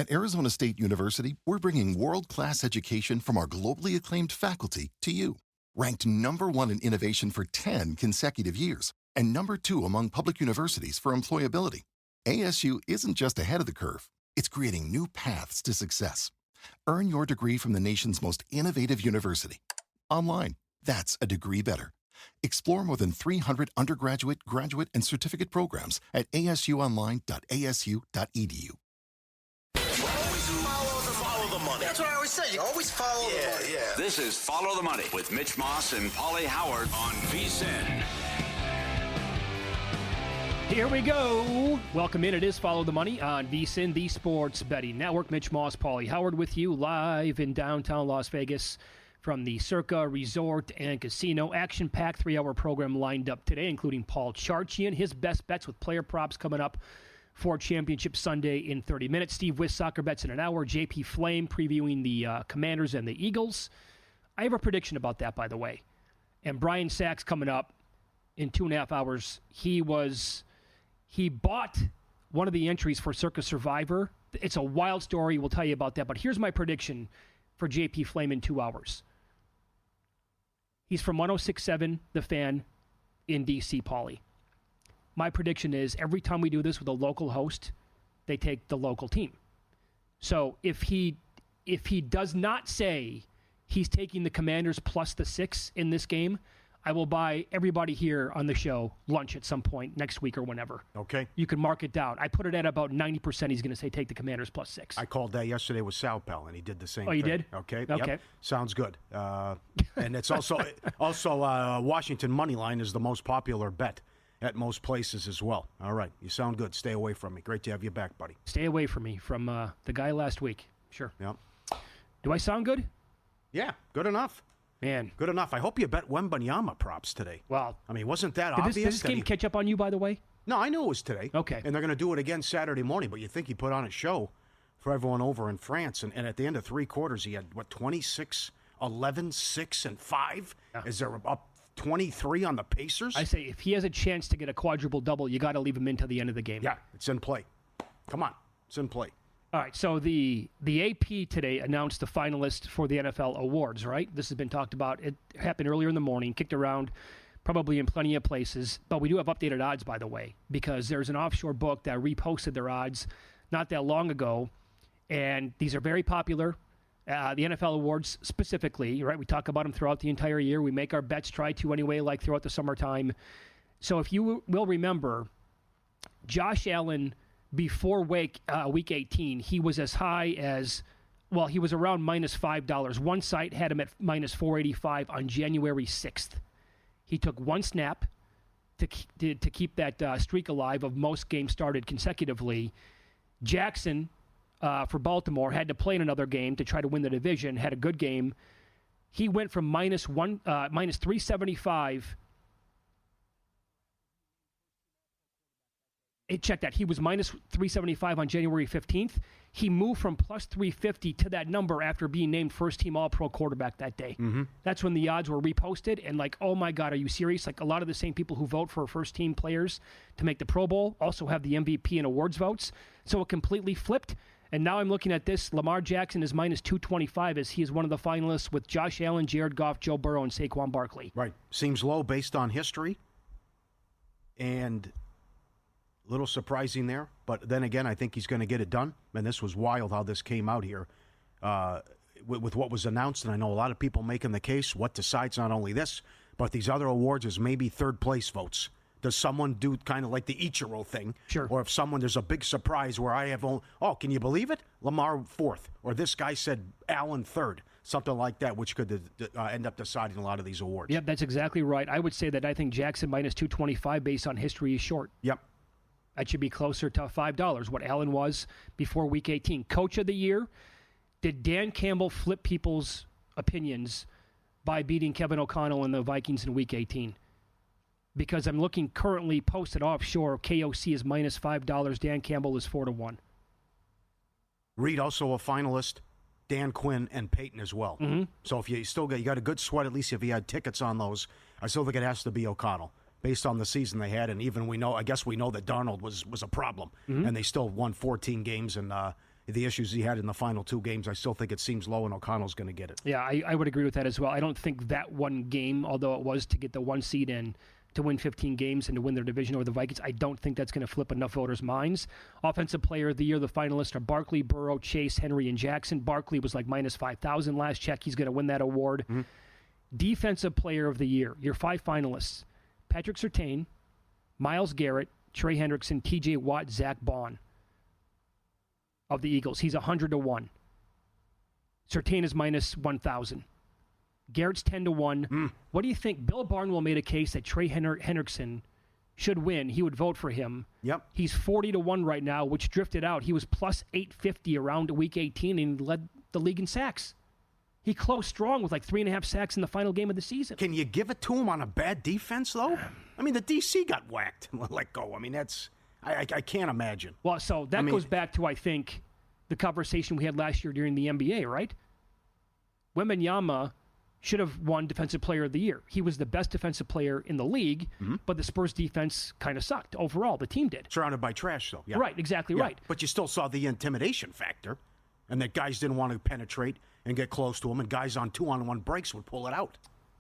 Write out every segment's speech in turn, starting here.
At Arizona State University, we're bringing world-class education from our globally acclaimed faculty to you. Ranked #1 in innovation for 10 consecutive years and #2 among public universities for employability, ASU isn't just ahead of the curve, it's creating new paths to success. Earn your degree from the nation's most innovative university. Online, that's a degree better. Explore more than 300 undergraduate, graduate, and certificate programs at asuonline.asu.edu. Follow the money. That's what I always say. You always follow the money. Yeah. This is Follow the Money with Mitch Moss and Paulie Howard on VSiN. Here we go. Welcome in. It is Follow the Money on VSiN, the Sports Betting Network. Mitch Moss, Paulie Howard with you live in downtown Las Vegas from the Circa Resort and Casino. Action-packed 3-hour program lined up today, including Paul Charchian, his best bets with player props coming up for Championship Sunday in 30 minutes. Steve Wiss, soccer bets in an hour. JP Flame previewing the Commanders and the Eagles. I have a prediction about that, by the way. And Brian Sachs coming up in 2.5 hours. He bought one of the entries for Circa Survivor. It's a wild story. We'll tell you about that. But here's my prediction for JP Flame in 2 hours. He's from 106.7, The Fan in D.C., Paulie. My prediction is every time we do this with a local host, they take the local team. So if he does not say he's taking the Commanders plus the 6 in this game, I will buy everybody here on the show lunch at some point next week or whenever. Okay. You can mark it down. I put it at about 90% he's going to say take the Commanders plus 6. I called that yesterday with Sal Pell, and he did the same thing. Oh, you did? Okay. Okay. Yep. Sounds good. And it's also Washington money line is the most popular bet at most places as well. All right. You sound good. Stay away from me. Great to have you back, buddy. Stay away from me, from the guy last week. Sure. Yep. Do I sound good? Yeah, good enough. Man. Good enough. I hope you bet Wembanyama props today. Well, I mean, wasn't that did obvious? This game catch up on you, by the way? No, I knew it was today. Okay. And they're going to do it again Saturday morning, but you think he put on a show for everyone over in France. And at the end of 3 quarters, he had, 26, 11, 6, and 5? Yeah. Is there up 23 on the Pacers? I say if he has a chance to get a quadruple double, you got to leave him in to the end of the game. Yeah, it's in play. Come on, it's in play. All right, so the AP today announced the finalists for the NFL awards, right? This has been talked about. It happened earlier in the morning, kicked around probably in plenty of places. But we do have updated odds, by the way, because there's an offshore book that reposted their odds not that long ago. And these are very popular. The NFL awards specifically, right? We talk about them throughout the entire year. We make our bets, try to anyway, like throughout the summertime. So if you will remember, Josh Allen, before week 18, he was as high as, well, he was around -$5. One site had him at -485 on January 6th. He took one snap to keep that streak alive of most games started consecutively. Jackson, for Baltimore, had to play in another game to try to win the division, had a good game. He went from -375. Check that. He was -375 on January 15th. He moved from +350 to that number after being named first-team All-Pro quarterback that day. Mm-hmm. That's when the odds were reposted, and like, oh my God, are you serious? Like, a lot of the same people who vote for first-team players to make the Pro Bowl also have the MVP and awards votes. So it completely flipped, and now I'm looking at this. Lamar Jackson is -225 as he is one of the finalists with Josh Allen, Jared Goff, Joe Burrow, and Saquon Barkley. Right. Seems low based on history, and little surprising there, but then again, I think he's going to get it done. And this was wild how this came out here with what was announced. And I know a lot of people making the case. What decides not only this, but these other awards is maybe third place votes. Does someone do kind of like the Ichiro thing? Sure. Or if there's a big surprise where I have, can you believe it? Lamar fourth. Or this guy said Allen third. Something like that, which could end up deciding a lot of these awards. Yep, that's exactly right. I would say that I think Jackson -225 based on history is short. Yep. That should be closer to $5, what Allen was before Week 18. Coach of the Year, did Dan Campbell flip people's opinions by beating Kevin O'Connell and the Vikings in Week 18? Because I'm looking currently posted offshore, KOC is -$5, Dan Campbell is 4-1. Reed also a finalist, Dan Quinn and Peyton as well. Mm-hmm. So if you got a good sweat, at least if you had tickets on those, I still think it has to be O'Connell. Based on the season they had, and even we know that Darnold was a problem, mm-hmm. and they still won 14 games and the issues he had in the final 2 games, I still think it seems low, and O'Connell's going to get it. Yeah, I would agree with that as well. I don't think that one game, although it was to get the 1 seed in, to win 15 games and to win their division over the Vikings, I don't think that's going to flip enough voters' minds. Offensive Player of the Year, the finalists are Barkley, Burrow, Chase, Henry, and Jackson. Barkley was like minus 5,000 last check. He's going to win that award. Mm-hmm. Defensive Player of the Year, your 5 finalists: Patrick Surtain, Myles Garrett, Trey Hendrickson, TJ Watt, Zach Bond of the Eagles. He's 100-1. Surtain is minus 1,000. Garrett's 10-1. What do you think? Bill Barnwell made a case that Trey Hendrickson should win. He would vote for him. Yep. He's 40-1 right now, which drifted out. He was plus 850 around week 18 and led the league in sacks. He closed strong with like 3.5 sacks in the final game of the season. Can you give it to him on a bad defense, though? I mean, the DC got whacked and let go. I mean, that's... I can't imagine. Well, so that goes back to, I think, the conversation we had last year during the NBA, right? Wembanyama should have won Defensive Player of the Year. He was the best defensive player in the league, but the Spurs defense kind of sucked overall. The team did. Surrounded by trash, though. Yeah. Right, exactly right. But you still saw the intimidation factor, and that guys didn't want to penetrate and get close to him, and guys on 2-on-1 breaks would pull it out.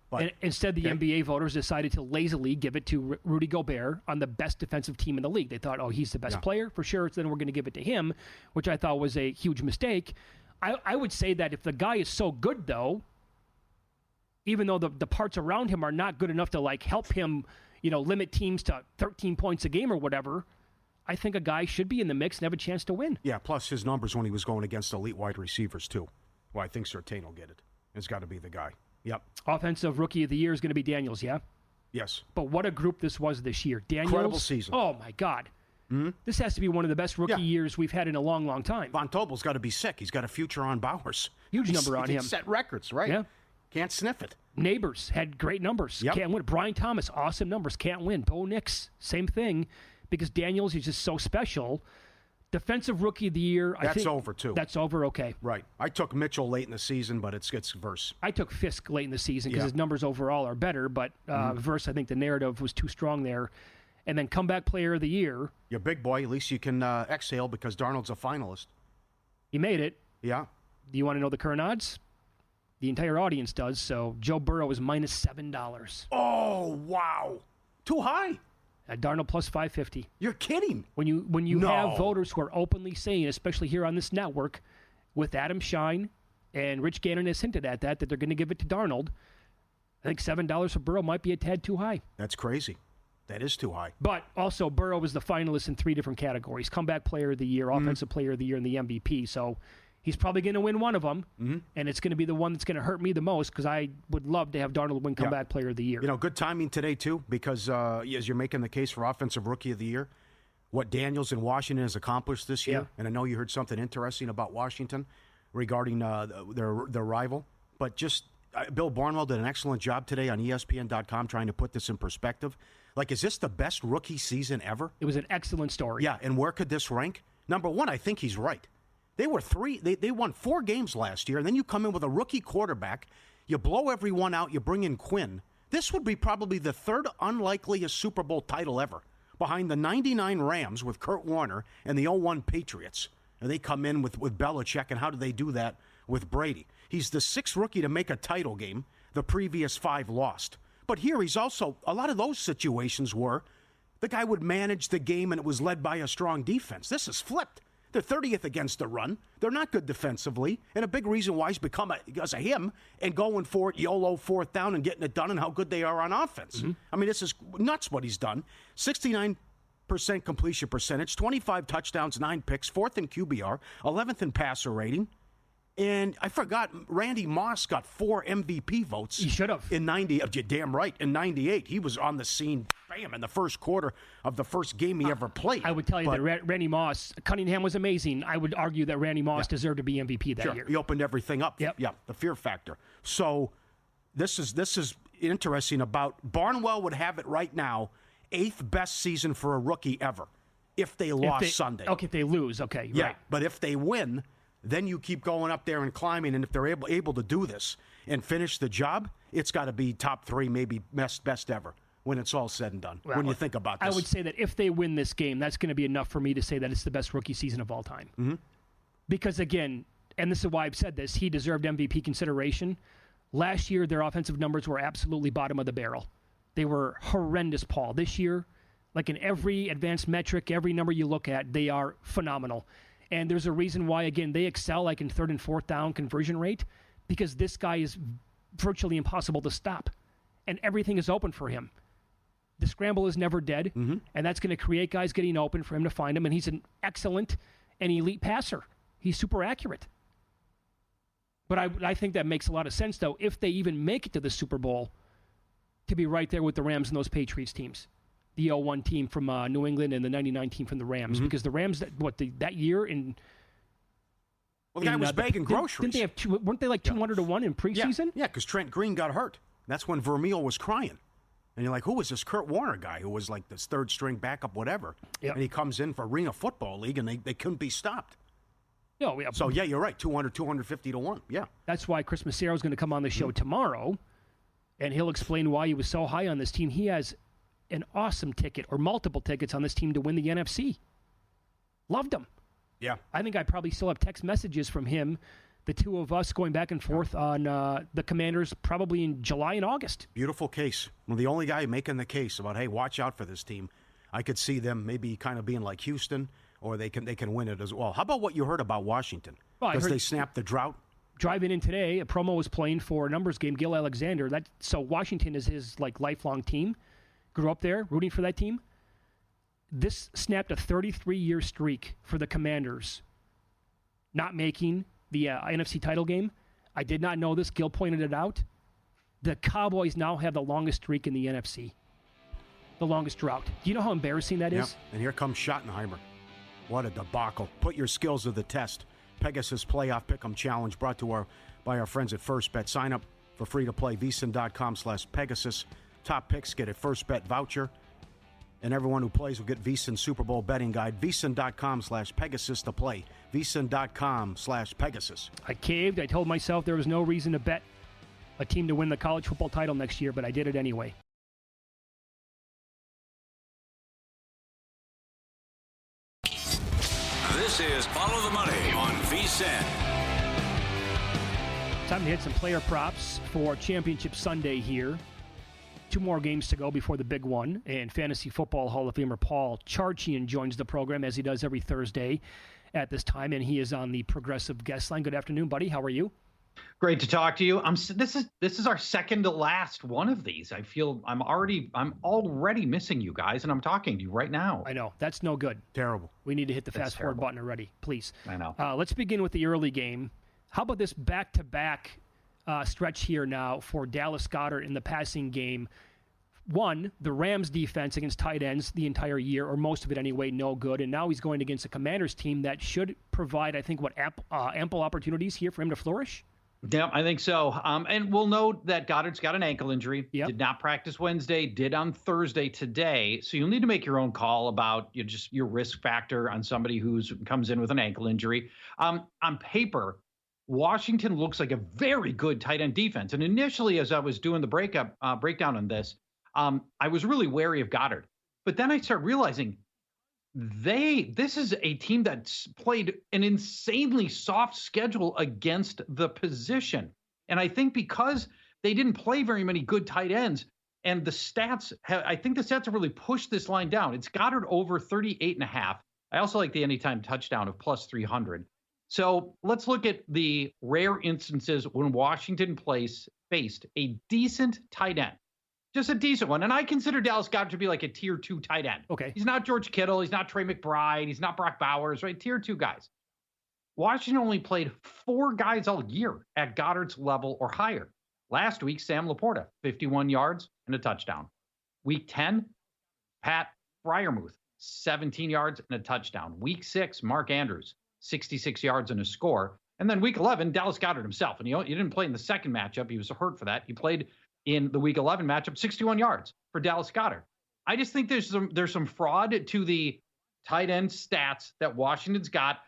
But, and instead, the NBA voters decided to lazily give it to Rudy Gobert on the best defensive team in the league. They thought, oh, he's the best player for sure, so then we're going to give it to him, which I thought was a huge mistake. I would say that if the guy is so good, though, even though the parts around him are not good enough to like help him, limit teams to 13 points a game or whatever, I think a guy should be in the mix and have a chance to win. Yeah, plus his numbers when he was going against elite wide receivers, too. Well, I think Surtain will get it. It's got to be the guy. Yep. Offensive Rookie of the Year is going to be Daniels, yeah? Yes. But what a group this was this year. Daniels. Incredible season. Oh, my God. Mm-hmm. This has to be one of the best rookie years we've had in a long, long time. Von Tobel's got to be sick. He's got a future on Bowers. Huge number on him. He set records, right? Yeah. Can't sniff it. Neighbors had great numbers. Yep. Can't win. Brian Thomas, awesome numbers. Can't win. Bo Nix, same thing. Because Daniels is just so special. Defensive Rookie of the Year. That's over, too. That's over, okay. Right. I took Mitchell late in the season, but it's Verse. I took Fisk late in the season because his numbers overall are better, but Verse, I think the narrative was too strong there. And then Comeback Player of the Year. You're a big boy. At least you can exhale because Darnold's a finalist. You made it. Yeah. Do you want to know the current odds? The entire audience does, so Joe Burrow is minus $7. Oh, wow. Too high. Darnold plus 550. You're kidding. When you have voters who are openly saying, especially here on this network, with Adam Shine and Rich Gannon has hinted at that they're going to give it to Darnold, I think $7 for Burrow might be a tad too high. That's crazy. That is too high. But also, Burrow was the finalist in 3 different categories: Comeback Player of the Year, Offensive Player of the Year, and the MVP. So he's probably going to win one of them, and it's going to be the one that's going to hurt me the most because I would love to have Darnold win Comeback Player of the Year. Good timing today, too, because as you're making the case for Offensive Rookie of the Year, what Daniels in Washington has accomplished this year, and I know you heard something interesting about Washington regarding their rival, but just Bill Barnwell did an excellent job today on ESPN.com trying to put this in perspective. Like, is this the best rookie season ever? It was an excellent story. Yeah, and where could this rank? Number one, I think he's right. They won 4 games last year, and then you come in with a rookie quarterback, you blow everyone out, you bring in Quinn. This would be probably the 3rd unlikeliest Super Bowl title ever, behind the 99 Rams with Kurt Warner and the 0-1 Patriots. And they come in with Belichick, and how do they do that with Brady? He's the 6th rookie to make a title game. The previous 5 lost. But here he's also, a lot of those situations were the guy would manage the game and it was led by a strong defense. This is flipped. They're 30th against the run. They're not good defensively. And a big reason why is because of him and going for it, YOLO 4th down and getting it done and how good they are on offense. I mean, this is nuts what he's done. 69% completion percentage, 25 touchdowns, 9 picks, 4th in QBR, 11th in passer rating. And I forgot, Randy Moss got 4 MVP votes. He should have. In 90, you're damn right, in 98. He was on the scene, bam, in the first quarter of the first game he ever played. I would tell you that Randy Moss, Cunningham was amazing. I would argue that Randy Moss deserved to be MVP that year. He opened everything up. Yep. Yeah, the fear factor. So this is interesting about Barnwell would have it right now, 8th best season for a rookie ever if they lost Sunday. Okay, if they lose, okay. Yeah, right. But if they win, then you keep going up there and climbing, and if they're able to do this and finish the job, it's got to be top 3, maybe best ever when it's all said and done, when you think about this. I would say that if they win this game, that's going to be enough for me to say that it's the best rookie season of all time. Because, again, and this is why I've said this, he deserved MVP consideration. Last year, their offensive numbers were absolutely bottom of the barrel. They were horrendous, Paul. This year, like in every advanced metric, every number you look at, they are phenomenal. And there's a reason why, again, they excel like in third and fourth down conversion rate, because this guy is virtually impossible to stop. And everything is open for him. The scramble is never dead, and that's going to create guys getting open for him to find him. And he's an excellent and elite passer. He's super accurate. But I think that makes a lot of sense, though, if they even make it to the Super Bowl, to be right there with the Rams and those Patriots teams. The 0-1 team from New England and the 99 team from the Rams. Because the Rams, that year in... Well, the guy was bagging groceries. Didn't they have weren't they like 200-1 in preseason? Yeah, because Trent Green got hurt. That's when Vermeil was crying. And you're like, who is this Kurt Warner guy who was like this third-string backup whatever? Yep. And he comes in for Arena Football League, and they couldn't be stopped. No, yeah. So, yeah, you're right, 200, 250 to 1. Yeah. That's why Chris Macero is going to come on the show tomorrow, and he'll explain why he was so high on this team. He has an awesome ticket or multiple tickets on this team to win the NFC. Loved him. Yeah. I think I probably still have text messages from him, the two of us going back and forth on the Commanders probably in July and August. Beautiful case. Well, the only guy making the case about, hey, watch out for this team. I could see them maybe kind of being like Houston, or they can win it as well. How about what you heard about Washington? Because they snapped the drought? Driving in today, a promo was playing for a numbers game, Gil Alexander. So Washington is his lifelong team. Grew up there, rooting for that team. This snapped a 33-year streak for the Commanders, not making the NFC title game. I did not know this. Gil pointed it out. The Cowboys now have the longest streak in the NFC. The longest drought. Do you know how embarrassing that is? And here comes Schottenheimer. What a debacle. Put your skills to the test. Pegasus Playoff Pick'em Challenge brought to by our friends at First Bet. Sign up for free to play. VSiN.com/Pegasus. Top picks get a First Bet voucher. And everyone who plays will get VSiN Super Bowl betting guide. VSiN.com/Pegasus to play. VSiN.com/Pegasus. I caved. I told myself there was no reason to bet a team to win the college football title next year, but I did it anyway. This is Follow the Money on VSiN. Time to hit some player props for Championship Sunday here. 2 more games to go before the big one, and Fantasy Football Hall of Famer Paul Charchian joins the program as he does every Thursday at this time, and he is on the Progressive guest line. Good afternoon, buddy. How are you? Great to talk to you. This is our second to last one of these. I feel I'm already missing you guys, and I'm talking to you right now. I know. That's no good. Terrible. We need to hit the fast forward button already, please. I know. Let's begin with the early game. How about this back-to-back stretch here now for Dallas Goedert in the passing game? One, the Rams defense against tight ends the entire year, or most of it anyway, no good. And now he's going against a Commanders team that should provide, I think, ample opportunities here for him to flourish? Yeah, I think so. And we'll note that Goddard's got an ankle injury. Yep. Did not practice Wednesday, did on Thursday today. So you'll need to make your own call about your risk factor on somebody who comes in with an ankle injury. On paper, Washington looks like a very good tight end defense. And initially, as I was doing the breakdown on this, I was really wary of Goddard. But then I started realizing this is a team that's played an insanely soft schedule against the position. And I think because they didn't play very many good tight ends, and the stats, I think the stats have really pushed this line down. It's Goddard over 38.5. I also like the anytime touchdown of plus 300. So let's look at the rare instances when Washington faced a decent tight end. Just a decent one. And I consider Dallas Goedert to be like a tier 2 tight end. Okay. He's not George Kittle. He's not Trey McBride. He's not Brock Bowers, right? Tier 2 guys. Washington only played 4 guys all year at Goddard's level or higher. Last week, Sam Laporta, 51 yards and a touchdown. Week 10, Pat Freiermuth, 17 yards and a touchdown. Week 6, Mark Andrews, 66 yards and a score. And then week 11, Dallas Goedert himself. And he didn't play in the second matchup. He was hurt for that. He played in the week 11 matchup, 61 yards for Dallas Goedert. I just think there's some fraud to the tight end stats that Washington's got.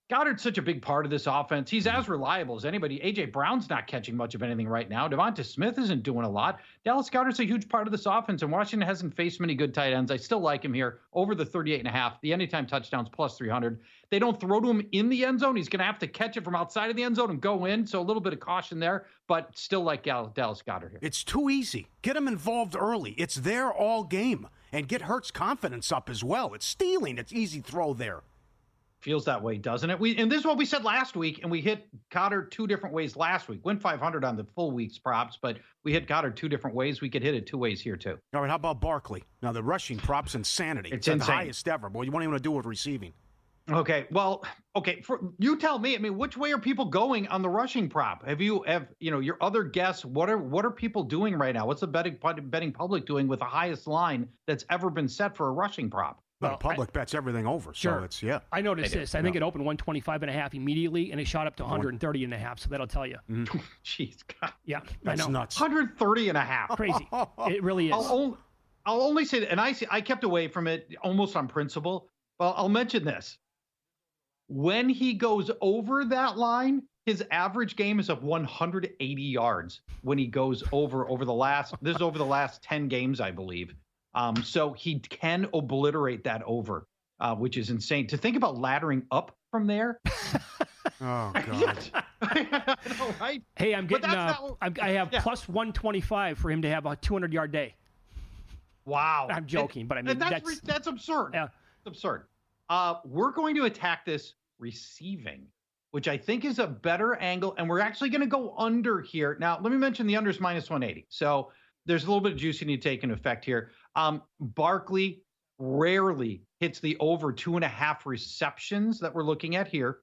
Goddard's such a big part of this offense. He's as reliable as anybody. A.J. Brown's not catching much of anything right now. Devonta Smith isn't doing a lot. Dallas Goedert's a huge part of this offense, and Washington hasn't faced many good tight ends. I still like him here over the 38.5. The anytime touchdowns plus 300. They don't throw to him in the end zone. He's going to have to catch it from outside of the end zone and go in, so a little bit of caution there, but still like Dallas Goedert here. It's too easy. Get him involved early. It's there all game. And get Hurts' confidence up as well. It's stealing. It's easy throw there. Feels that way, doesn't it? And this is what we said last week, and we hit Goddard 2 different ways last week. Went 500 on the full week's props, but we hit Goddard 2 different ways. We could hit it 2 ways here, too. All right, how about Barkley? Now, the rushing prop's insanity. It's the insane. highest ever. Boy, you won't even want to do with receiving. Okay, well, you tell me. I mean, which way are people going on the rushing prop? Have your other guess? What are people doing right now? What's the betting public doing with the highest line that's ever been set for a rushing prop? Well, the public bets everything over, sure. So it's, yeah. I noticed this. I think it opened 125.5 immediately, and it shot up to 130.5, so that'll tell you. Jeez, God. Yeah, That's I know. nuts. 130.5. Crazy. It really is. I'll only say that, and I kept away from it almost on principle. Well, I'll mention this. When he goes over that line, his average game is of 180 yards when he goes over the last 10 games, I believe. So he can obliterate that over, which is insane. To think about laddering up from there. Oh, God. I know, right? Hey, I'm getting. I have plus 125 for him to have a 200-yard day. Wow. I'm joking, but I mean that's absurd. Yeah, it's absurd. We're going to attack this receiving, which I think is a better angle, and we're actually going to go under here. Now, let me mention the under is minus 180. So there's a little bit of juice you need to take into effect here. Barkley rarely hits the over 2.5 receptions that we're looking at here.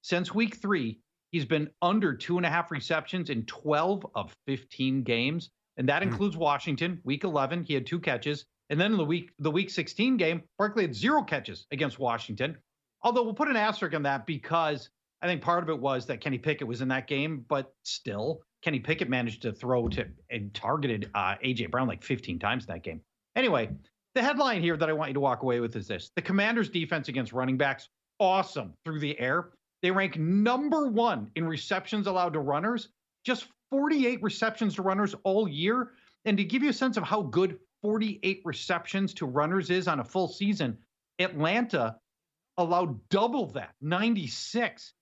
Since week 3, he's been under 2.5 receptions in 12 of 15 games. And that includes Washington. Week 11, he had 2 catches. And then in the week 16 game, Barkley had 0 catches against Washington. Although we'll put an asterisk on that because I think part of it was that Kenny Pickett was in that game, but still, Kenny Pickett managed to throw to and targeted A.J. Brown like 15 times in that game. Anyway, the headline here that I want you to walk away with is this. The Commanders' defense against running backs, awesome through the air. They rank number 1 in receptions allowed to runners, just 48 receptions to runners all year. And to give you a sense of how good 48 receptions to runners is on a full season, Atlanta allowed double that, 96.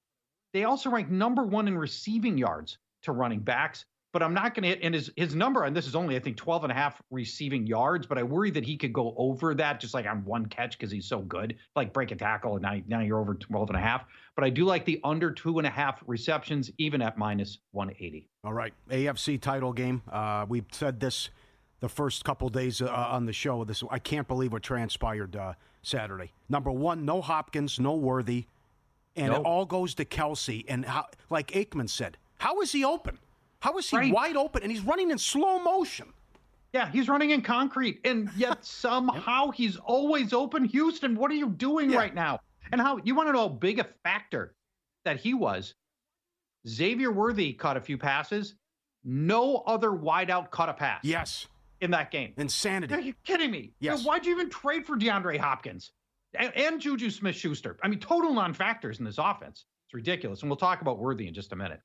They also rank number 1 in receiving yards to running backs, but I'm not going to hit, and his number, and this is only, I think, 12.5 receiving yards, but I worry that he could go over that just like on one catch because he's so good, like break a tackle, and now you're over 12.5. But I do like the under 2.5 receptions, even at minus 180. All right, AFC title game. We've said this the first couple days on the show. I can't believe what transpired Saturday. Number 1, no Hopkins, no Worthy, and It all goes to Kelsey. And how, like Aikman said, how is he open? How is he wide open? And he's running in slow motion. Yeah, he's running in concrete, and yet somehow he's always open. Houston, what are you doing right now? And how you want to know how big a factor that he was? Xavier Worthy caught a few passes. No other wideout caught a pass. Yes. In that game. Insanity. Are you kidding me? Yes. Why'd you even trade for DeAndre Hopkins and Juju Smith-Schuster? I mean, total non-factors in this offense. It's ridiculous. And we'll talk about Worthy in just a minute.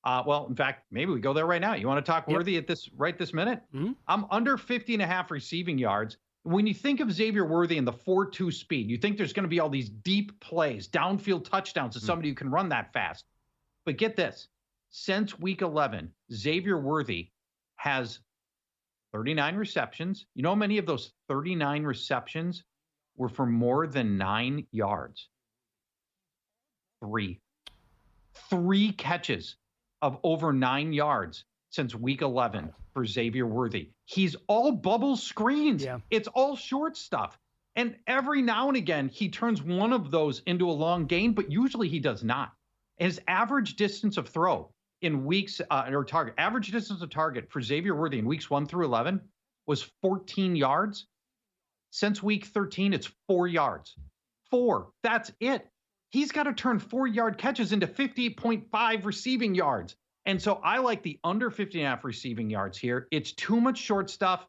Well, in fact, maybe we go there right now. You want to talk Worthy at this minute? Mm-hmm. I'm under 50.5 receiving yards. When you think of Xavier Worthy and the 4.2 speed, you think there's going to be all these deep plays, downfield touchdowns to somebody who can run that fast. But get this. Since week 11, Xavier Worthy has 39 receptions. You know how many of those 39 receptions were for more than 9 yards? 3. 3 catches of over 9 yards since week 11 for Xavier Worthy. He's all bubble screens. Yeah. It's all short stuff. And every now and again, he turns one of those into a long gain, but usually he does not. His average distance of throw in weeks average distance of target for Xavier Worthy in weeks 1 through 11 was 14 yards. Since week 13, it's 4 yards. 4. That's it. He's got to turn 4-yard catches into 50.5 receiving yards. And so I like the under 50.5 receiving yards here. It's too much short stuff.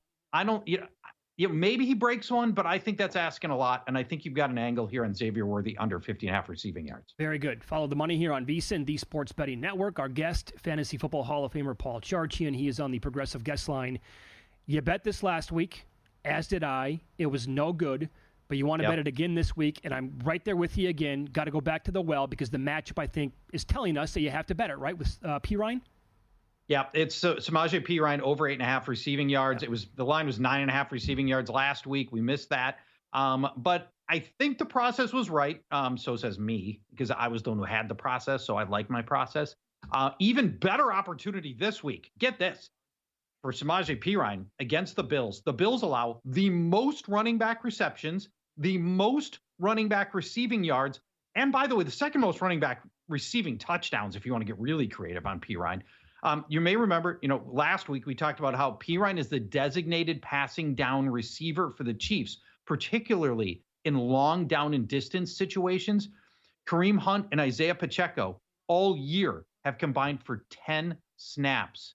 maybe he breaks one, but I think that's asking a lot. And I think you've got an angle here on Xavier Worthy under 50.5 receiving yards. Very good. Follow the money here on VSiN, the Sports Betting Network. Our guest, Fantasy Football Hall of Famer Paul Charchian. He is on the Progressive Guest Line. You bet this last week, as did I. It was no good, but you want to bet it again this week, and I'm right there with you again. Got to go back to the well because the matchup, I think, is telling us that you have to bet it, right, with Perine? Yeah, it's Samaje Perine over 8.5 receiving yards. Yeah. The line was 9.5 receiving yards last week. We missed that. But I think the process was right. So says me, because I was the one who had the process, so I like my process. Even better opportunity this week. Get this. For Samaje Perine against the Bills allow the most running back receptions, the most running back receiving yards, and by the way, the second most running back receiving touchdowns, if you want to get really creative on Perine. You may remember, last week we talked about how Perine is the designated passing down receiver for the Chiefs, particularly in long down and distance situations. Kareem Hunt and Isaiah Pacheco all year have combined for 10 snaps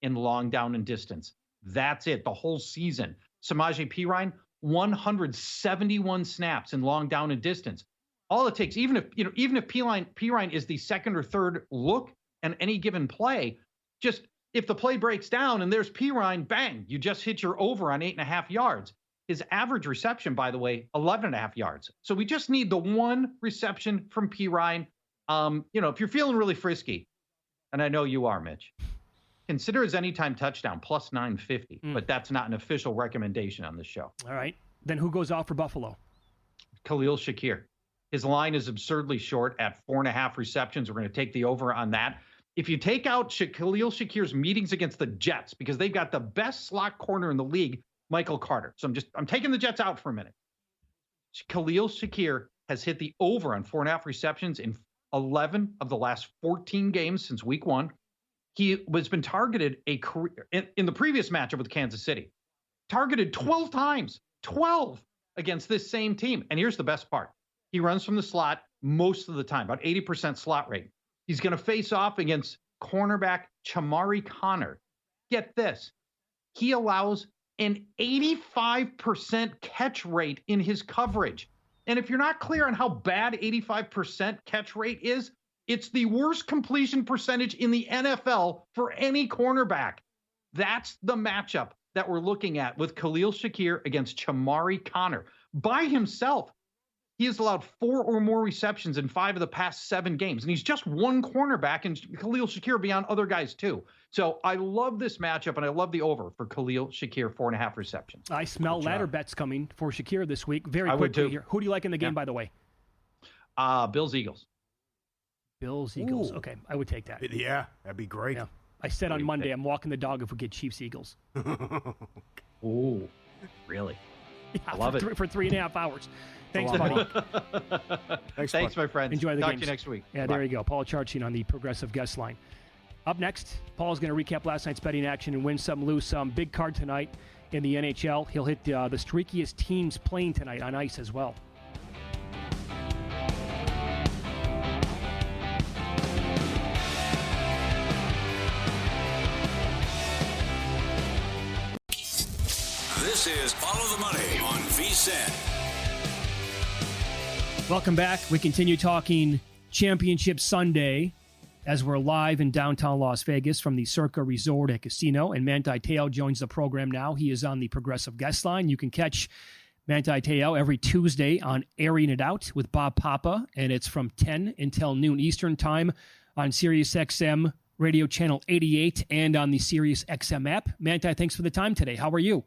in long down and distance. That's it, the whole season. Samaje Perine, 171 snaps in long down and distance. All it takes, even if Perine is the second or third look and any given play, just if the play breaks down and there's Perine, bang, you just hit your over on 8.5 yards. His average reception, by the way, 11.5 yards. So we just need the one reception from Perine. If you're feeling really frisky, and I know you are, Mitch, consider his anytime touchdown plus 950, but that's not an official recommendation on the show. All right. Then who goes off for Buffalo? Khalil Shakir. His line is absurdly short at 4.5 receptions. We're going to take the over on that. If you take out Khalil Shakir's meetings against the Jets, because they've got the best slot corner in the league, Michael Carter. So I'm taking the Jets out for a minute. Khalil Shakir has hit the over on 4.5 receptions in 11 of the last 14 games since week 1. He has been targeted in the previous matchup with Kansas City, targeted 12 times, 12 against this same team. And here's the best part. He runs from the slot most of the time, about 80% slot rate. He's going to face off against cornerback Chamari Connor. Get this. He allows an 85% catch rate in his coverage. And if you're not clear on how bad 85% catch rate is, it's the worst completion percentage in the NFL for any cornerback. That's the matchup that we're looking at with Khalil Shakir against Chamari Connor. By himself, he has allowed 4 or more receptions in 5 of the past 7 games. And he's just one cornerback, and Khalil Shakir beyond other guys too. So I love this matchup, and I love the over for Khalil Shakir, 4.5 receptions. I smell ladder bets coming for Shakir this week. Very quickly here. Who do you like in the game, by the way? Bills, Eagles. Bills, Eagles. Ooh. Okay, I would take that. Yeah, that'd be great. Yeah. I said on Monday, I'm walking the dog if we get Chiefs, Eagles. Ooh, really? Yeah, I love it. For 3.5 hours. Thanks, buddy. Thanks, my friend. Enjoy the Talk games. to you next week. Yeah, there you go. Paul Charchian on the Progressive Guest Line. Up next, Paul's going to recap last night's betting action and win some, lose some. Big card tonight in the NHL. He'll hit the streakiest teams playing tonight on ice as well. This is Follow the Money on VSiN. Welcome back. We continue talking Championship Sunday as we're live in downtown Las Vegas from the Circa Resort and Casino. And Manti Te'o joins the program now. He is on the Progressive Guest Line. You can catch Manti Te'o every Tuesday on Airing It Out with Bob Papa, and it's from 10 until noon Eastern Time on Sirius XM Radio Channel 88 and on the Sirius XM app. Manti, thanks for the time today. How are you?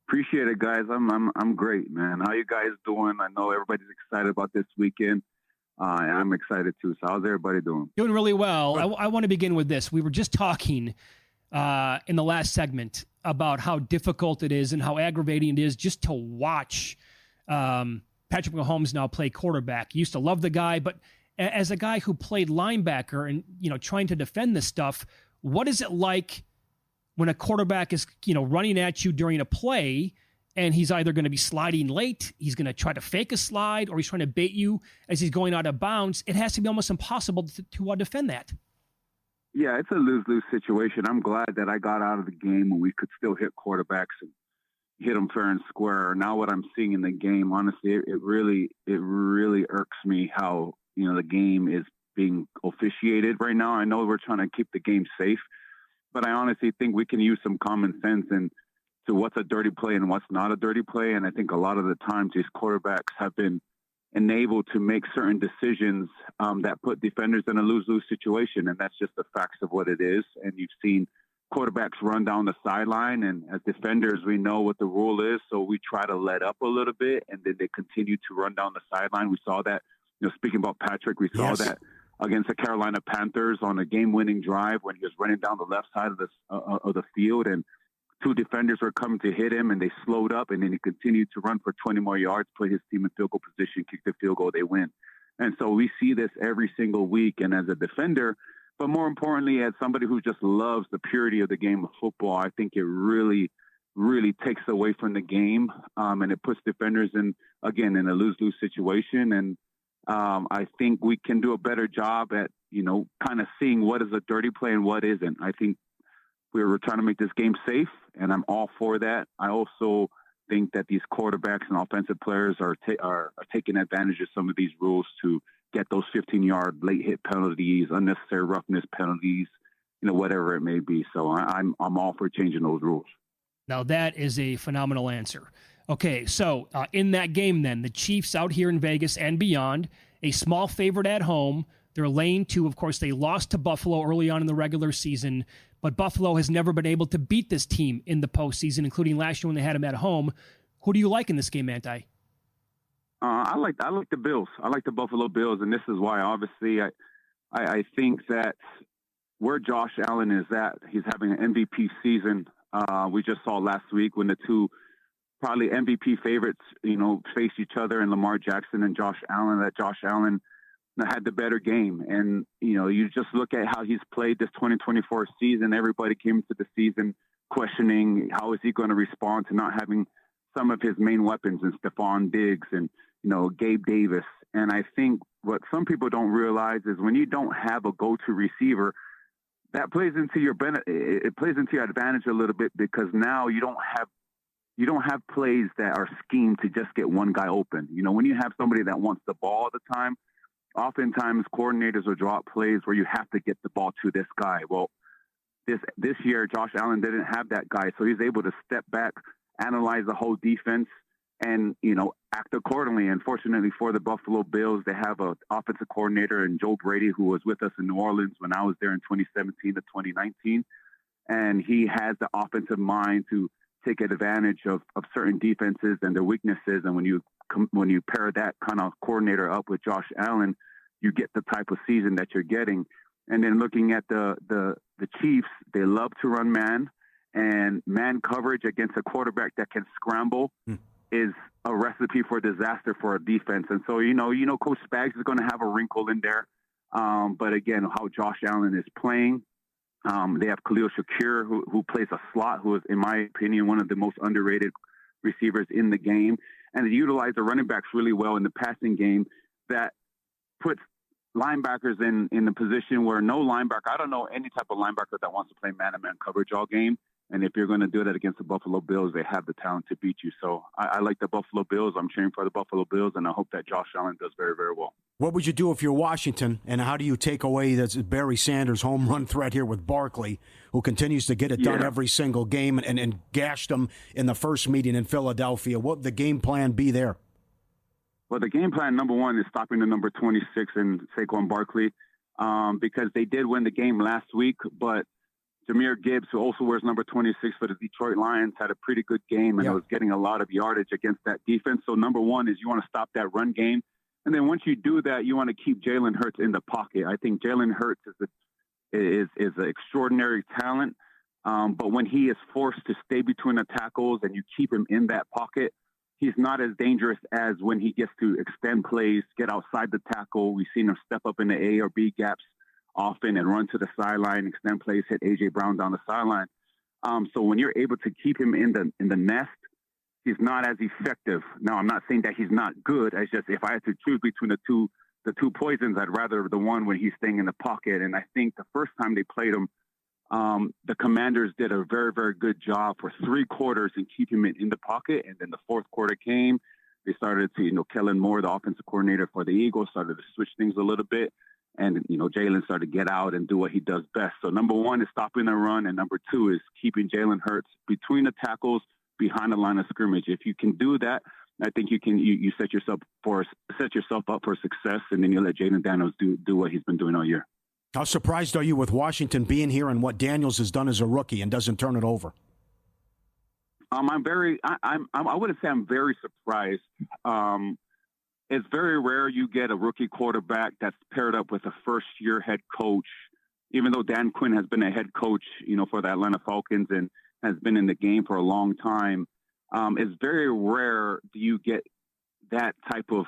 Appreciate it, guys. I'm great, man. How you guys doing? I know everybody's excited about this weekend, and I'm excited too. So how's everybody doing? Doing really well. I want to begin with this. We were just talking in the last segment about how difficult it is and how aggravating it is just to watch Patrick Mahomes now play quarterback. You used to love the guy, but as a guy who played linebacker and trying to defend this stuff, what is it like when a quarterback is, running at you during a play and he's either going to be sliding late, he's going to try to fake a slide, or he's trying to bait you as he's going out of bounds? It has to be almost impossible to defend that. Yeah, it's a lose-lose situation. I'm glad that I got out of the game when we could still hit quarterbacks and, hit them fair and square. Now what I'm seeing in the game, honestly, it really irks me how, the game is being officiated right now. I know we're trying to keep the game safe, but I honestly think we can use some common sense and to what's a dirty play and what's not a dirty play. And I think a lot of the times these quarterbacks have been enabled to make certain decisions that put defenders in a lose-lose situation. And that's just the facts of what it is. And you've seen quarterbacks run down the sideline, and as defenders, we know what the rule is. So we try to let up a little bit, and then they continue to run down the sideline. We saw that, speaking about Patrick, we saw that against the Carolina Panthers on a game-winning drive when he was running down the left side of the field, and two defenders were coming to hit him, and they slowed up, and then he continued to run for 20 more yards, put his team in field goal position, kick the field goal, they win. And so we see this every single week. And as a defender, but more importantly, as somebody who just loves the purity of the game of football, I think it really, really takes away from the game, and it puts defenders in a lose-lose situation. And I think we can do a better job at, kind of seeing what is a dirty play and what isn't. I think we're trying to make this game safe, and I'm all for that. I also think that these quarterbacks and offensive players are taking advantage of some of these rules to get those 15-yard late hit penalties, unnecessary roughness penalties, whatever it may be. So I'm all for changing those rules. Now that is a phenomenal answer. Okay, so in that game then, the Chiefs out here in Vegas and beyond, a small favorite at home. They're lane 2. Of course, they lost to Buffalo early on in the regular season, but Buffalo has never been able to beat this team in the postseason, including last year when they had them at home. Who do you like in this game, Manti? I like the Bills. I like the Buffalo Bills, and this is why, obviously, I think that where Josh Allen is at, he's having an MVP season. We just saw last week when the two probably MVP favorites, face each other, and Lamar Jackson and Josh Allen, that Josh Allen had the better game. And, you just look at how he's played this 2024 season. Everybody came into the season questioning how is he going to respond to not having some of his main weapons in Stephon Diggs and, Gabe Davis. And I think what some people don't realize is when you don't have a go-to receiver, that plays into your it plays into your advantage a little bit, because now you don't have plays that are schemed to just get one guy open. When you have somebody that wants the ball all the time, oftentimes coordinators will draw up plays where you have to get the ball to this guy. Well, this year, Josh Allen didn't have that guy, so he's able to step back, analyze the whole defense, and, act accordingly. And fortunately for the Buffalo Bills, they have an offensive coordinator in Joe Brady, who was with us in New Orleans when I was there in 2017 to 2019. And he has the offensive mind to take advantage of certain defenses and their weaknesses. And when you pair that kind of coordinator up with Josh Allen, you get the type of season that you're getting. And then looking at the Chiefs, they love to run man, and man coverage against a quarterback that can scramble is a recipe for disaster for a defense. And so, Coach Spags is going to have a wrinkle in there. But again, how Josh Allen is playing, they have Khalil Shakir, who plays a slot, who is, in my opinion, one of the most underrated receivers in the game. And they utilize the running backs really well in the passing game. That puts linebackers in the position where no linebacker, I don't know any type of linebacker that wants to play man-to-man coverage all game. And if you're going to do that against the Buffalo Bills, they have the talent to beat you. So I like the Buffalo Bills. I'm cheering for the Buffalo Bills, and I hope that Josh Allen does very, very well. What would you do if you're Washington, and how do you take away that Barry Sanders home run threat here with Barkley, who continues to get it done every single game and gashed them in the first meeting in Philadelphia? What would the game plan be there? Well, the game plan, number one, is stopping the number 26 in Saquon Barkley, because they did win the game last week, but Jahmyr Gibbs, who also wears number 26 for the Detroit Lions, had a pretty good game and was getting a lot of yardage against that defense. So number one is you want to stop that run game. And then once you do that, you want to keep Jalen Hurts in the pocket. I think Jalen Hurts is an extraordinary talent. But when he is forced to stay between the tackles and you keep him in that pocket, he's not as dangerous as when he gets to extend plays, get outside the tackle. We've seen him step up in the A or B gaps often and run to the sideline, extend plays, hit A.J. Brown down the sideline. So when you're able to keep him in the nest, he's not as effective. Now, I'm not saying that he's not good. It's just if I had to choose between the two poisons, I'd rather the one when he's staying in the pocket. And I think the first time they played him the Commanders did a very, very good job for 3 quarters in keeping him in the pocket. And then the 4th quarter came. They started to, Kellen Moore, the offensive coordinator for the Eagles, started to switch things a little bit. And, Jalen started to get out and do what he does best. So number 1 is stopping the run. And number 2 is keeping Jalen Hurts between the tackles behind the line of scrimmage. If you can do that, I think you set yourself up for success. And then you let Jaden Daniels do what he's been doing all year. How surprised are you with Washington being here and what Daniels has done as a rookie and doesn't turn it over? I wouldn't say I'm very surprised. It's very rare you get a rookie quarterback that's paired up with a first-year head coach, even though Dan Quinn has been a head coach, for the Atlanta Falcons and has been in the game for a long time. It's very rare do you get that type of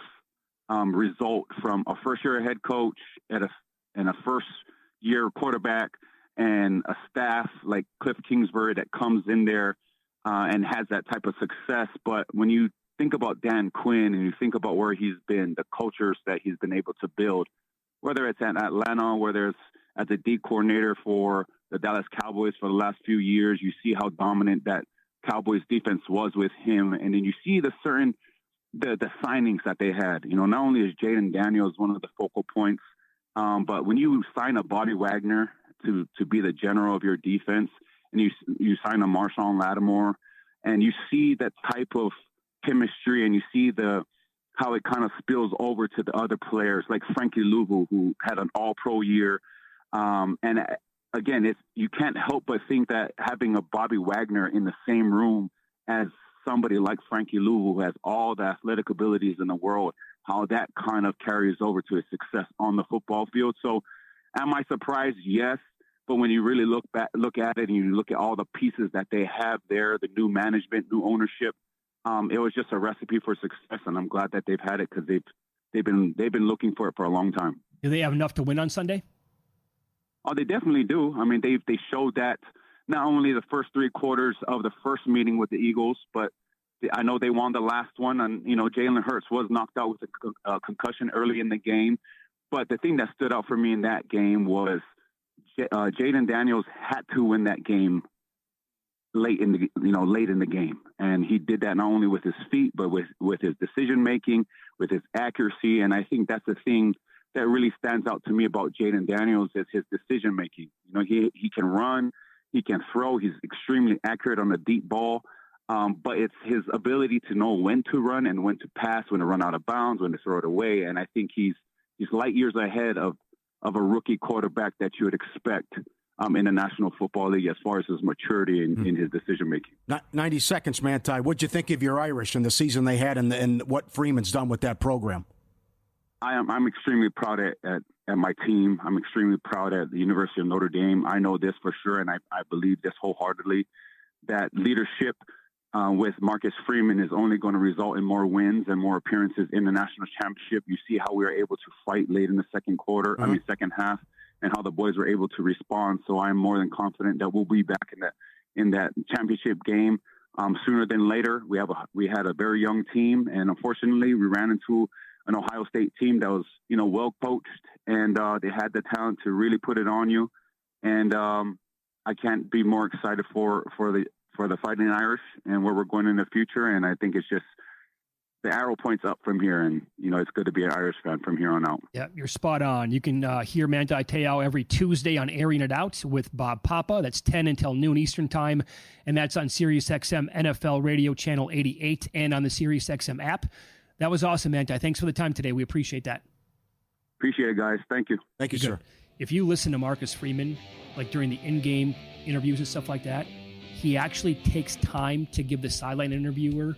result from a first-year head coach and a first-year quarterback and a staff like Cliff Kingsbury that comes in there and has that type of success. But when you think about Dan Quinn and you think about where he's been, the cultures that he's been able to build, whether it's at Atlanta, whether it's as a D coordinator for the Dallas Cowboys for the last few years, you see how dominant that Cowboys defense was with him. And then you see the signings that they had. Not only is Jaden Daniels one of the focal points, but when you sign a Bobby Wagner to be the general of your defense, and you sign a Marshawn Lattimore, and you see that type of chemistry, and you see how it kind of spills over to the other players, like Frankie Louvu, who had an All-Pro year. And again, you can't help but think that having a Bobby Wagner in the same room as somebody like Frankie Louvu, who has all the athletic abilities in the world, how that kind of carries over to his success on the football field. So am I surprised? Yes. But when you really look at it and you look at all the pieces that they have there, the new management, new ownership, it was just a recipe for success. And I'm glad that they've had it because they've been looking for it for a long time. Do they have enough to win on Sunday? Oh, they definitely do. I mean, they showed that not only the first 3 quarters of the first meeting with the Eagles, but I know they won the last one. And, Jalen Hurts was knocked out with a concussion early in the game. But the thing that stood out for me in that game was Jaden Daniels had to win that game late in the game. And he did that not only with his feet, but with his decision-making, with his accuracy. And I think that's the thing that really stands out to me about Jaden Daniels is his decision-making. He can run, he can throw, he's extremely accurate on the deep ball. But it's his ability to know when to run and when to pass, when to run out of bounds, when to throw it away. And I think he's light years ahead of a rookie quarterback that you would expect in the National Football League as far as his maturity in his decision-making. 90 seconds, Manti. What'd you think of your Irish and the season they had and what Freeman's done with that program? I'm extremely proud at my team. I'm extremely proud at the University of Notre Dame. I know this for sure, and I believe this wholeheartedly, that leadership with Marcus Freeman is only going to result in more wins and more appearances in the national championship. You see how we were able to fight late in the second half, and how the boys were able to respond. So I'm more than confident that we'll be back in that championship game sooner than later. We had a very young team, and unfortunately, we ran into an Ohio State team that was well coached, and they had the talent to really put it on you. And I can't be more excited for the Fighting Irish and where we're going in the future. And I think it's just the arrow points up from here. And, it's good to be an Irish fan from here on out. Yeah, you're spot on. You can hear Manti Te'o every Tuesday on Airing It Out with Bob Papa. That's 10 until noon Eastern time. And that's on SiriusXM NFL Radio Channel 88 and on the SiriusXM app. That was awesome, Manti. Thanks for the time today. We appreciate that. Appreciate it, guys. Thank you. Thank you, sir. If you listen to Marcus Freeman, like during the in-game interviews and stuff like that, he actually takes time to give the sideline interviewer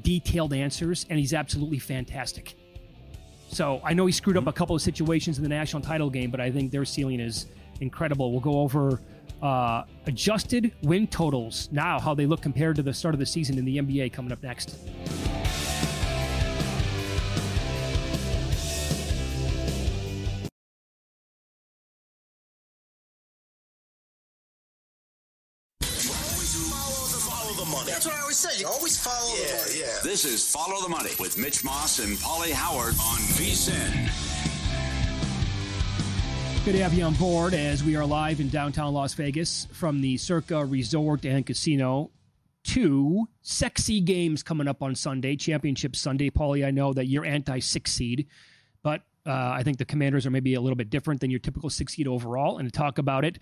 detailed answers, and he's absolutely fantastic. So I know he screwed up a couple of situations in the national title game, but I think their ceiling is incredible. We'll go over adjusted win totals now, how they look compared to the start of the season in the NBA coming up next. That's what I always say. You always follow the money. Yeah. This is Follow the Money with Mitch Moss and Paulie Howard on VSiN. Good to have you on board as we are live in downtown Las Vegas from the Circa Resort and Casino. 2 sexy games coming up on Sunday, Championship Sunday. Paulie, I know that you're anti-6 seed, but I think the Commanders are maybe a little bit different than your typical 6 seed overall. And to talk about it,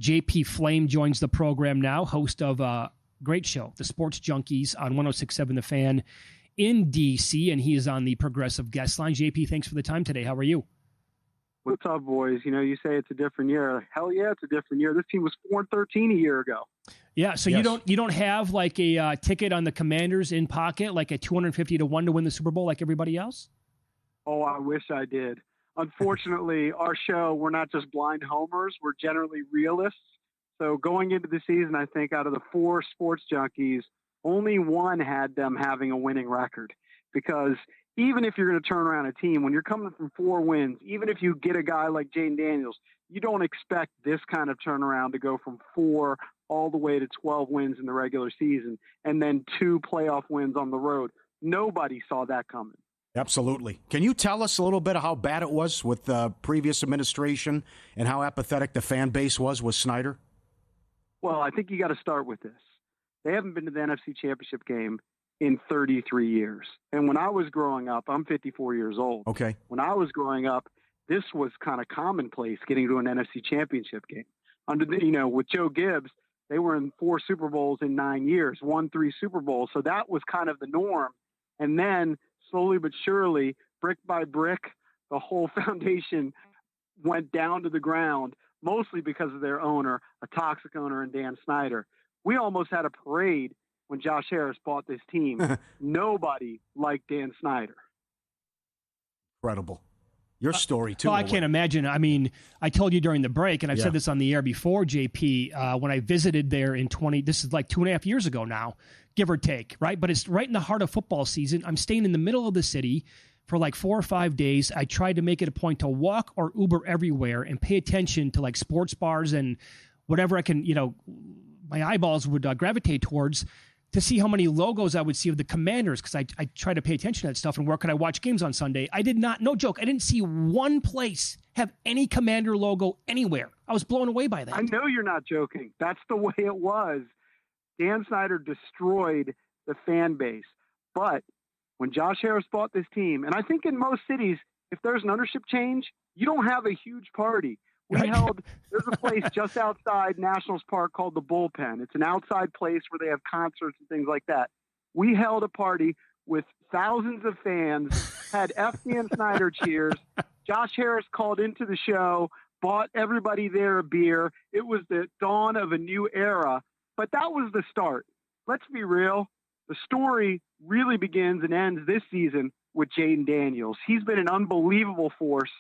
JP Flame joins the program now, host of a great show, The Sports Junkies on 106.7 The Fan in D.C., and he is on the Progressive Guest Line. JP, thanks for the time today. How are you? What's up, boys? You know, you say it's a different year. Hell yeah, it's a different year. This team was 4-13 a year ago. Yeah, so yes. you don't have like a ticket on the Commanders in pocket, like a 250 to 1 to win the Super Bowl like everybody else? Oh, I wish I did. Unfortunately, our show, we're not just blind homers. We're generally realists. So going into the season, I think out of the 4 sports junkies, only one had them having a winning record. Because even if you're going to turn around a team, when you're coming from 4 wins, even if you get a guy like Jayden Daniels, you don't expect this kind of turnaround to go from 4 all the way to 12 wins in the regular season and then 2 playoff wins on the road. Nobody saw that coming. Absolutely. Can you tell us a little bit of how bad it was with the previous administration and how apathetic the fan base was with Snyder? Well, I think you got to start with this. They haven't been to the NFC Championship game in 33 years. And when I was growing up, I'm 54 years old. Okay. When I was growing up, this was kind of commonplace, getting to an NFC Championship game. With Joe Gibbs, they were in 4 Super Bowls in 9 years, won 3 Super Bowls. So that was kind of the norm. And then slowly but surely, brick by brick, the whole foundation went down to the ground, mostly because of their owner, a toxic owner in Dan Snyder. We almost had a parade when Josh Harris bought this team. Nobody liked Dan Snyder. Incredible. Your story, too. Well, I can't imagine. I mean, I told you during the break, and I've said this on the air before, JP, when I visited there this is like 2.5 years ago now, give or take, right? But it's right in the heart of football season. I'm staying in the middle of the city for like 4 or 5 days. I tried to make it a point to walk or Uber everywhere and pay attention to like sports bars and whatever I can, my eyeballs would gravitate towards to see how many logos I would see of the Commanders, because I try to pay attention to that stuff and where could I watch games on Sunday. I did not, no joke, I didn't see one place have any Commander logo anywhere. I was blown away by that. I know you're not joking. That's the way it was. Dan Snyder destroyed the fan base. But when Josh Harris bought this team, and I think in most cities, if there's an ownership change, you don't have a huge party. There's a place just outside Nationals Park called the Bullpen. It's an outside place where they have concerts and things like that. We held a party with thousands of fans, had FDN Snyder cheers. Josh Harris called into the show, bought everybody there a beer. It was the dawn of a new era, but that was the start. Let's be real. The story really begins and ends this season with Jayden Daniels. He's been an unbelievable force,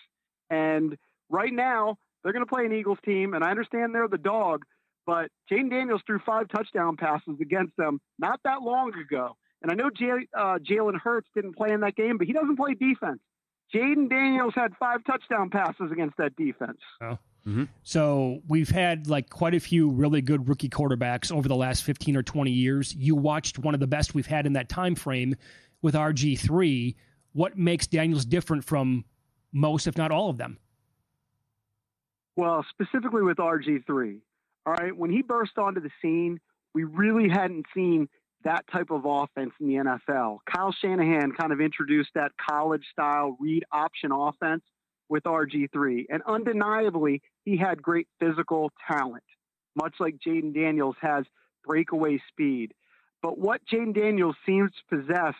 and right now, they're going to play an Eagles team, and I understand they're the dog, but Jayden Daniels threw 5 touchdown passes against them not that long ago. And I know Jalen Hurts didn't play in that game, but he doesn't play defense. Jayden Daniels had 5 touchdown passes against that defense. Oh. Mm-hmm. So we've had like quite a few really good rookie quarterbacks over the last 15 or 20 years. You watched one of the best we've had in that time frame with RG3. What makes Daniels different from most, if not all of them? Well, specifically with RG3, all right, when he burst onto the scene, we really hadn't seen that type of offense in the NFL. Kyle Shanahan kind of introduced that college-style read option offense with RG3, and undeniably, he had great physical talent, much like Jayden Daniels has breakaway speed. But what Jayden Daniels seems to possess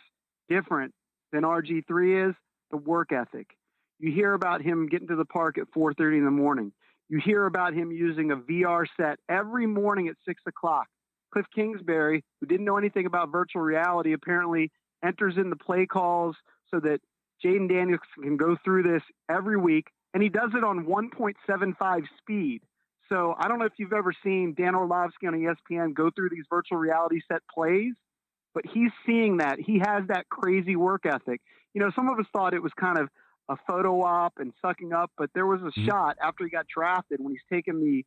different than RG3 is the work ethic. You hear about him getting to the park at 4:30 in the morning. You hear about him using a VR set every morning at 6 o'clock. Cliff Kingsbury, who didn't know anything about virtual reality, apparently enters in the play calls so that Jayden Daniels can go through this every week, and he does it on 1.75 speed. So I don't know if you've ever seen Dan Orlovsky on ESPN go through these virtual reality set plays, but he's seeing that. He has that crazy work ethic. Some of us thought it was kind of a photo op and sucking up, but there was a shot after he got drafted when he's taking the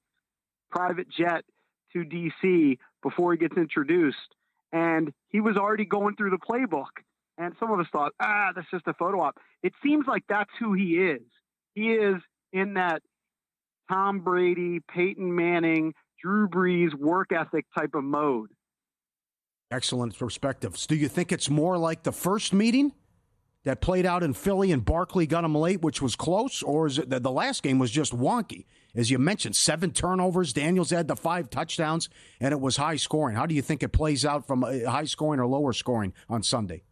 private jet to DC before he gets introduced, and he was already going through the playbook. And some of us thought, that's just a photo op. It seems like that's who he is. He is in that Tom Brady, Peyton Manning, Drew Brees work ethic type of mode. Excellent perspectives. Do you think it's more like the first meeting that played out in Philly and Barkley got him late, which was close, or is it that the last game was just wonky? As you mentioned, 7 turnovers, Daniels had the 5 touchdowns, and it was high scoring. How do you think it plays out from high scoring or lower scoring on Sunday?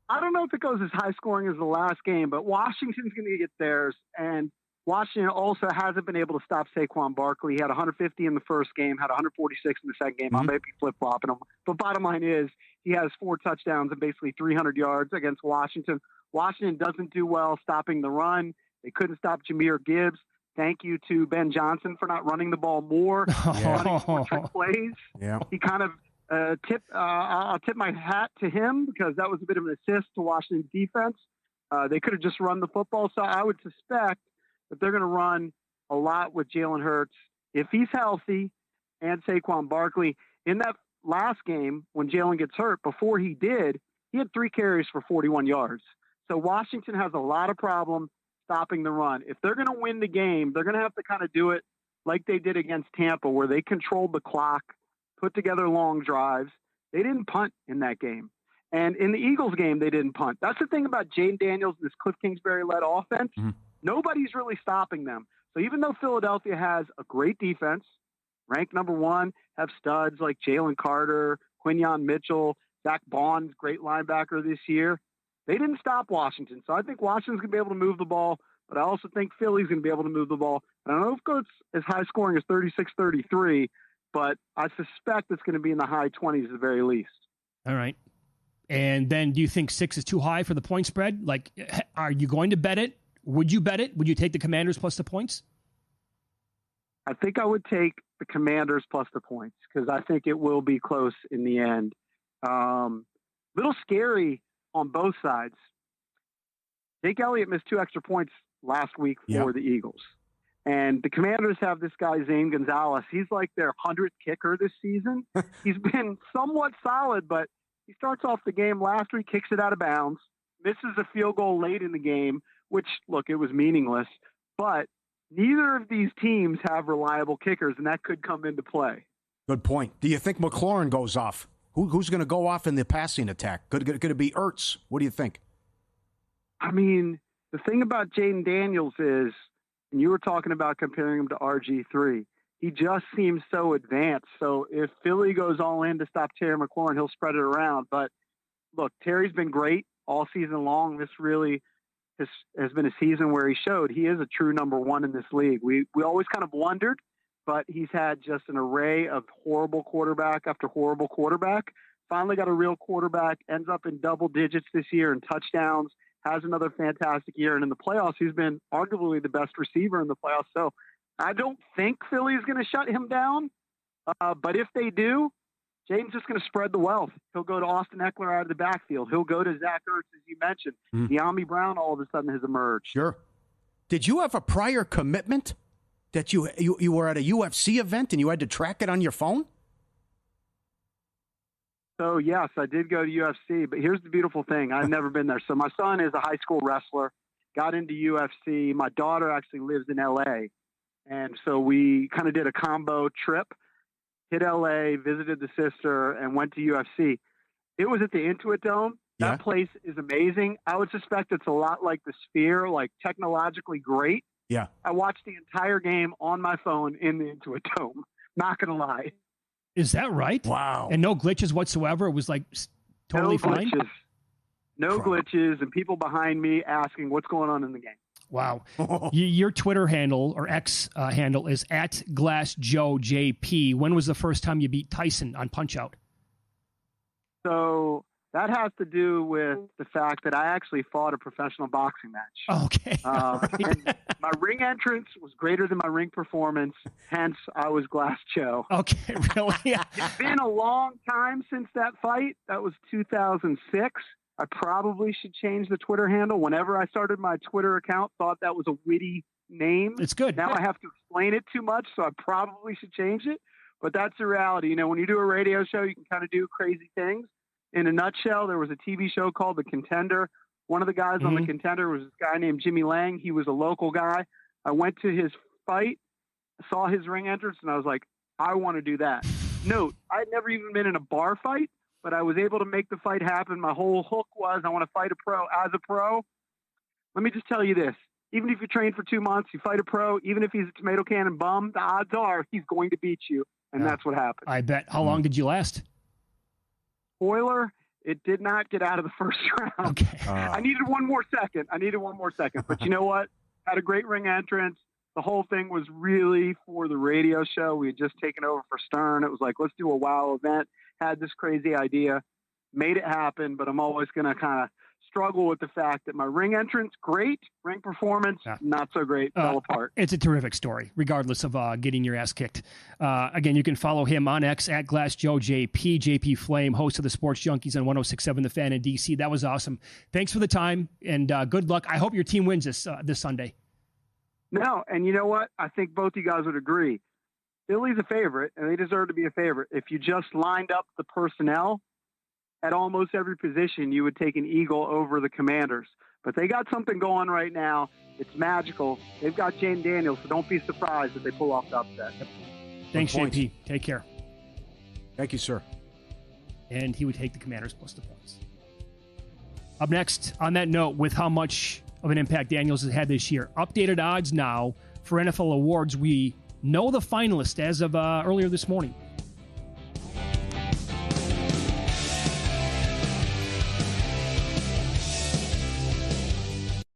I don't know if it goes as high scoring as the last game, but Washington's going to get theirs, and Washington also hasn't been able to stop Saquon Barkley. He had 150 in the first game, had 146 in the second game. I may be flip-flopping him. But bottom line is he has 4 touchdowns and basically 300 yards against Washington. Washington doesn't do well stopping the run. They couldn't stop Jahmyr Gibbs. Thank you to Ben Johnson for not running the ball more, running more trick plays. Yeah. He kind of I'll tip my hat to him because that was a bit of an assist to Washington's defense. They could have just run the football. So I would suspect that they're going to run a lot with Jalen Hurts if he's healthy and Saquon Barkley. In that last game, when Jalen gets hurt, before he did, he had 3 carries for 41 yards. So Washington has a lot of problems stopping the run. If they're going to win the game, they're going to have to kind of do it like they did against Tampa, where they controlled the clock, put together long drives. They didn't punt in that game. And in the Eagles game, they didn't punt. That's the thing about Jaden Daniels and this Cliff Kingsbury-led offense. Mm-hmm. Nobody's really stopping them. So even though Philadelphia has a great defense, ranked number 1, have studs like Jalen Carter, Quinyon Mitchell, Zach Bond, great linebacker this year, they didn't stop Washington. So I think Washington's going to be able to move the ball, but I also think Philly's going to be able to move the ball. I don't know if it goes as high scoring as 36-33, but I suspect it's going to be in the high 20s at the very least. All right. And then do you think 6 is too high for the point spread? Like, are you going to bet it? Would you bet it? Would you take the Commanders plus the points? I think I would take the Commanders plus the points because I think it will be close in the end. Little scary on both sides. Jake Elliott missed 2 extra points last week for the Eagles. And the Commanders have this guy, Zane Gonzalez. He's like their 100th kicker this season. He's been somewhat solid, but he starts off the game last week, kicks it out of bounds, misses a field goal late in the game, which, look, it was meaningless. But neither of these teams have reliable kickers, and that could come into play. Good point. Do you think McLaurin goes off? Who's going to go off in the passing attack? Could it be Ertz? What do you think? I mean, the thing about Jaden Daniels is, and you were talking about comparing him to RG3, he just seems so advanced. So if Philly goes all in to stop Terry McLaurin, he'll spread it around. But look, Terry's been great all season long. This really has been a season where he showed he is a true number 1 in this league. We always kind of wondered, but he's had just an array of horrible quarterback after horrible quarterback. Finally got a real quarterback, ends up in double digits this year in touchdowns, has another fantastic year. And in the playoffs, he's been arguably the best receiver in the playoffs. So I don't think Philly is going to shut him down. But if they do, Jaden's just going to spread the wealth. He'll go to Austin Eckler out of the backfield. He'll go to Zach Ertz, as you mentioned. De'Ami Brown all of a sudden has emerged. Sure. Did you have a prior commitment that you were at a UFC event and you had to track it on your phone? So, yes, I did go to UFC, but here's the beautiful thing. I've never been there. So my son is a high school wrestler, got into UFC. My daughter actually lives in L.A., and so we kind of did a combo trip, hit L.A., visited the sister, and went to UFC. It was at the Intuit Dome. That place is amazing. I would suspect it's a lot like the Sphere, like technologically great. Yeah. I watched the entire game on my phone in the Intuit Dome. Not going to lie. Is that right? Wow. And no glitches whatsoever? It was like totally fine? No glitches, and people behind me asking what's going on in the game. Wow. Your Twitter handle or X handle is @GlassJoeJP. When was the first time you beat Tyson on Punch-Out? So that has to do with the fact that I actually fought a professional boxing match. Okay. And my ring entrance was greater than my ring performance. Hence, I was Glass Joe. Okay, really? It's been a long time since that fight. That was 2006. I probably should change the Twitter handle. Whenever I started my Twitter account, thought that was a witty name. It's good. Now I have to explain it too much, so I probably should change it. But that's the reality. You know, when you do a radio show, you can kind of do crazy things. In a nutshell, there was a TV show called The Contender. One of the guys on The Contender was this guy named Jimmy Lang. He was a local guy. I went to his fight saw his ring entrance, and I was like, I want to do that. Note, I'd never even been in a bar fight, but I was able to make the fight happen. My whole hook was, I want to fight a pro as a pro. Let me just tell you this. Even if you train for 2 months, you fight a pro, even if he's a tomato cannon bum, the odds are he's going to beat you. And that's what happened. I bet. How long did you last? Spoiler, it did not get out of the first round. Okay. I needed one more second. But you know what? Had a great ring entrance. The whole thing was really for the radio show. We had just taken over for Stern. It was like, let's do a WOW event. Had this crazy idea. Made it happen, but I'm always going to kind of struggle with the fact that my ring entrance, great. Ring performance, not so great. Fell apart. It's a terrific story, regardless of getting your ass kicked. Again, you can follow him on X at GlassJoeJP, JP Flame, host of the Sports Junkies on 106.7 The Fan in DC. That was awesome. Thanks for the time, and good luck. I hope your team wins this Sunday. No, and you know what? I think both you guys would agree. Philly's a favorite, and they deserve to be a favorite. If you just lined up the personnel at almost every position, you would take an Eagle over the Commanders. But they got something going right now. It's magical. They've got Jane Daniels, so don't be surprised if they pull off the upset. Thanks, JP. Take care. Thank you, sir. And he would take the Commanders plus the points. Up next, on that note, with how much of an impact Daniels has had this year, updated odds now for NFL awards. We know the finalists as of earlier this morning.